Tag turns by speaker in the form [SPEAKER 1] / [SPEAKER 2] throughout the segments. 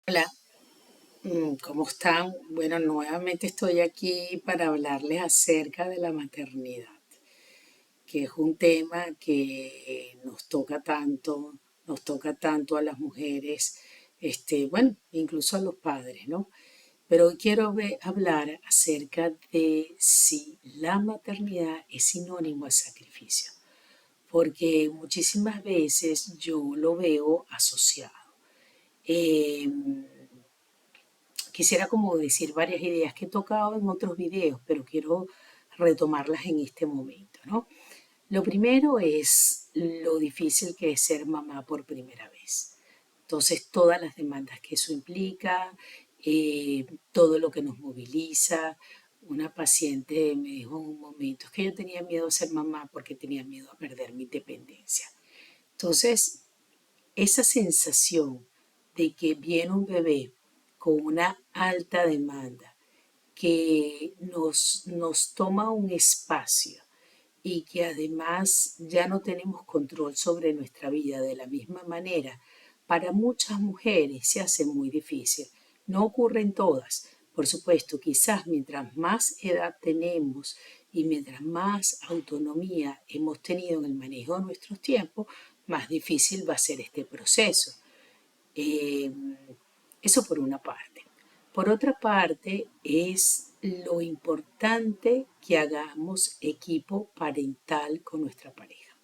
[SPEAKER 1] Hola, ¿cómo están? Bueno, nuevamente estoy aquí para hablarles acerca de la maternidad, que es un tema que nos toca tanto a las mujeres, bueno, incluso a los padres, ¿no? Pero hoy quiero hablar acerca de si la maternidad es sinónimo de sacrificio, porque muchísimas veces yo lo veo asociado. Em, Quisiera como decir varias ideas que he tocado en otros videos, pero quiero retomarlas en este momento, ¿no? Lo primero es lo difícil que es ser mamá por primera vez. Entonces, todas las demandas que eso implica, todo lo que nos moviliza. Una paciente me dijo en un momento, es que yo tenía miedo a ser mamá porque tenía miedo a perder mi independencia. Entonces, esa sensación de que viene un bebé con una alta demanda que nos toma un espacio y que además ya no tenemos control sobre nuestra vida de la misma manera, para muchas mujeres se hace muy difícil. No ocurre en todas. Por supuesto, quizás mientras más edad tenemos y mientras más autonomía hemos tenido en el manejo de nuestros tiempos, más difícil va a ser este proceso. Eh, Eso por una parte. Por otra parte, es lo importante que hagamos equipo parental con nuestra pareja.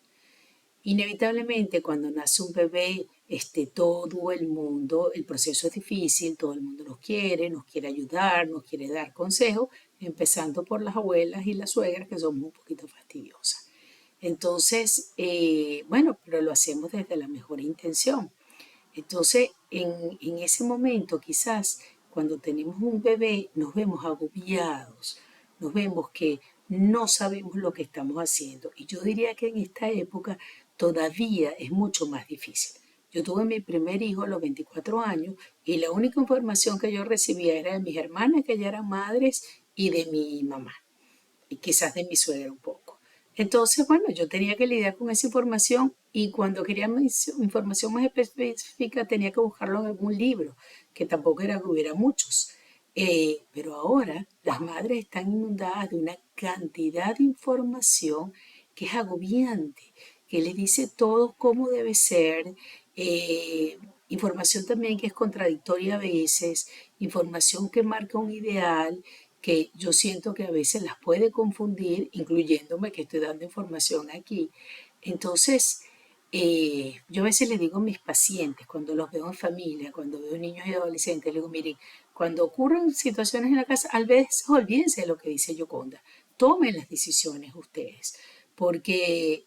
[SPEAKER 1] Inevitablemente, cuando nace un bebé, todo el mundo, el proceso es difícil, todo el mundo nos quiere ayudar, nos quiere dar consejos, empezando por las abuelas y las suegras, que son un poquito fastidiosas. Entonces, bueno, pero lo hacemos desde la mejor intención. Entonces, en ese momento, quizás cuando tenemos un bebé, nos vemos agobiados, nos vemos que no sabemos lo que estamos haciendo. Y yo diría que en esta época todavía es mucho más difícil. Yo tuve mi primer hijo a los 24 años y la única información que yo recibía era de mis hermanas, que ya eran madres, y de mi mamá y quizás de mi suegra un poco. Entonces, bueno, yo tenía que lidiar con esa información y cuando quería información más específica tenía que buscarlo en algún libro, que tampoco era que hubiera muchos. Pero ahora las madres están inundadas de una cantidad de información que es agobiante, que les dice todo cómo debe ser, información también que es contradictoria a veces, información que marca un ideal que yo siento que a veces las puede confundir, incluyéndome que estoy dando información aquí. Entonces, yo a veces le digo a mis pacientes, cuando los veo en familia, cuando veo niños y adolescentes, les digo, miren, cuando ocurren situaciones en la casa, a veces olvídense de lo que dice Yoconda, tomen las decisiones ustedes, porque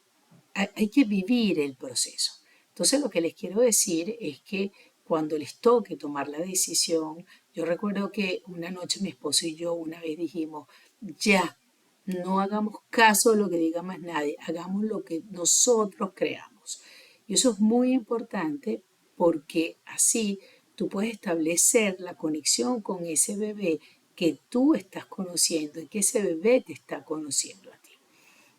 [SPEAKER 1] hay que vivir el proceso. Entonces lo que les quiero decir es que cuando les toque tomar la decisión, yo recuerdo que una noche mi esposo y yo una vez dijimos, ya, no hagamos caso de lo que diga más nadie, hagamos lo que nosotros creamos. Y eso es muy importante porque así tú puedes establecer la conexión con ese bebé que tú estás conociendo y que ese bebé te está conociendo a ti.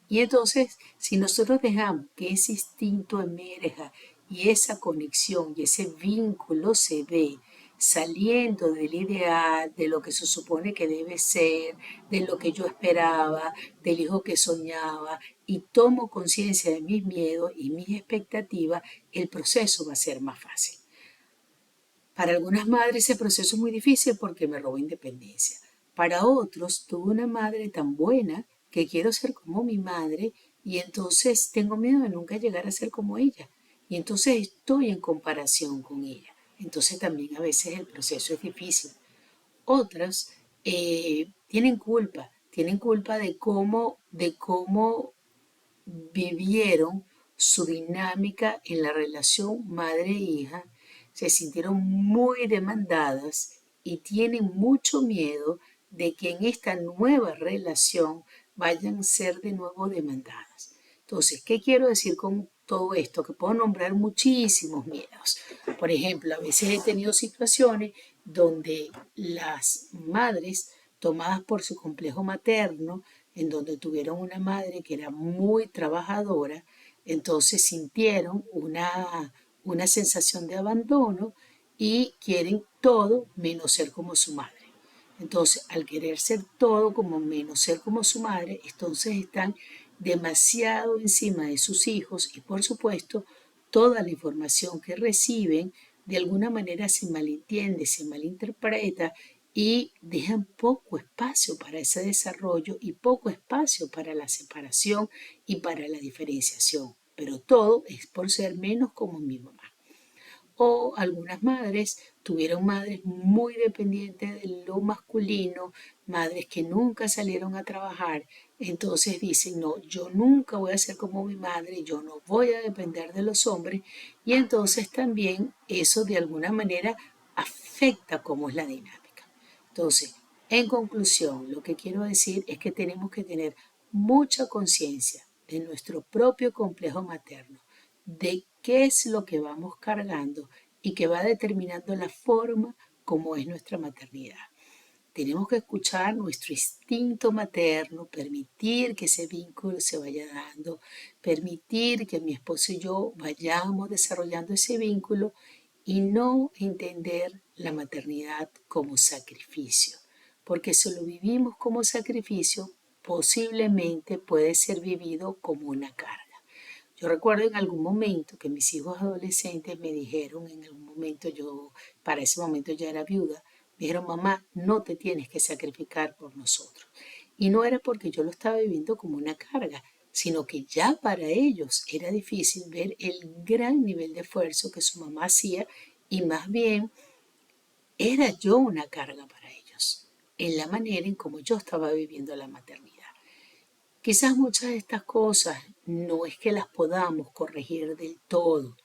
[SPEAKER 1] Y entonces, si nosotros dejamos que ese instinto emerja y esa conexión y ese vínculo se dé saliendo del ideal, de lo que se supone que debe ser, de lo que yo esperaba, del hijo que soñaba, y tomo conciencia de mis miedos y mis expectativas, el proceso va a ser más fácil. Para algunas madres ese proceso es muy difícil porque me robó independencia. Para otros, tuve una madre tan buena que quiero ser como mi madre y entonces tengo miedo de nunca llegar a ser como ella. Y entonces estoy en comparación con ella. Entonces también a veces el proceso es difícil. Otras tienen culpa de cómo vivieron su dinámica en la relación madre-hija, se sintieron muy demandadas y tienen mucho miedo de que en esta nueva relación vayan a ser de nuevo demandadas. Entonces, ¿qué quiero decir con todo esto? Que puedo nombrar muchísimos miedos. Por ejemplo, a veces he tenido situaciones donde las madres, tomadas por su complejo materno, en donde tuvieron una madre que era muy trabajadora, entonces sintieron una sensación de abandono y quieren todo menos ser como su madre. Entonces, al querer ser todo como menos ser como su madre, entonces están demasiado encima de sus hijos y por supuesto toda la información que reciben de alguna manera se malentiende, se malinterpreta y dejan poco espacio para ese desarrollo y poco espacio para la separación y para la diferenciación. Pero todo es por ser menos como mi mamá. O algunas madres tuvieron madres muy dependientes de lo masculino, madres que nunca salieron a trabajar. Entonces dicen, no, yo nunca voy a ser como mi madre, yo no voy a depender de los hombres. Y entonces también eso de alguna manera afecta cómo es la dinámica. Entonces, en conclusión, lo que quiero decir es que tenemos que tener mucha conciencia de nuestro propio complejo materno, de qué es lo que vamos cargando y que va determinando la forma como es nuestra maternidad. Tenemos que escuchar nuestro instinto materno, permitir que ese vínculo se vaya dando, permitir que mi esposo y yo vayamos desarrollando ese vínculo y no entender la maternidad como sacrificio, porque si lo vivimos como sacrificio, posiblemente puede ser vivido como una carga. Yo recuerdo en algún momento que mis hijos adolescentes me dijeron, en algún momento yo, para ese momento ya era viuda, me dijeron, mamá, no te tienes que sacrificar por nosotros. Y no era porque yo lo estaba viviendo como una carga, sino que ya para ellos era difícil ver el gran nivel de esfuerzo que su mamá hacía y más bien era yo una carga para ellos, en la manera en cómo yo estaba viviendo la maternidad. Quizás muchas de estas cosas no es que las podamos corregir del todo,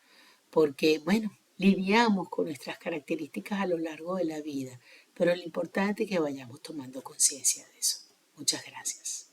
[SPEAKER 1] porque, bueno, lidiamos con nuestras características a lo largo de la vida, pero lo importante es que vayamos tomando conciencia de eso. Muchas gracias.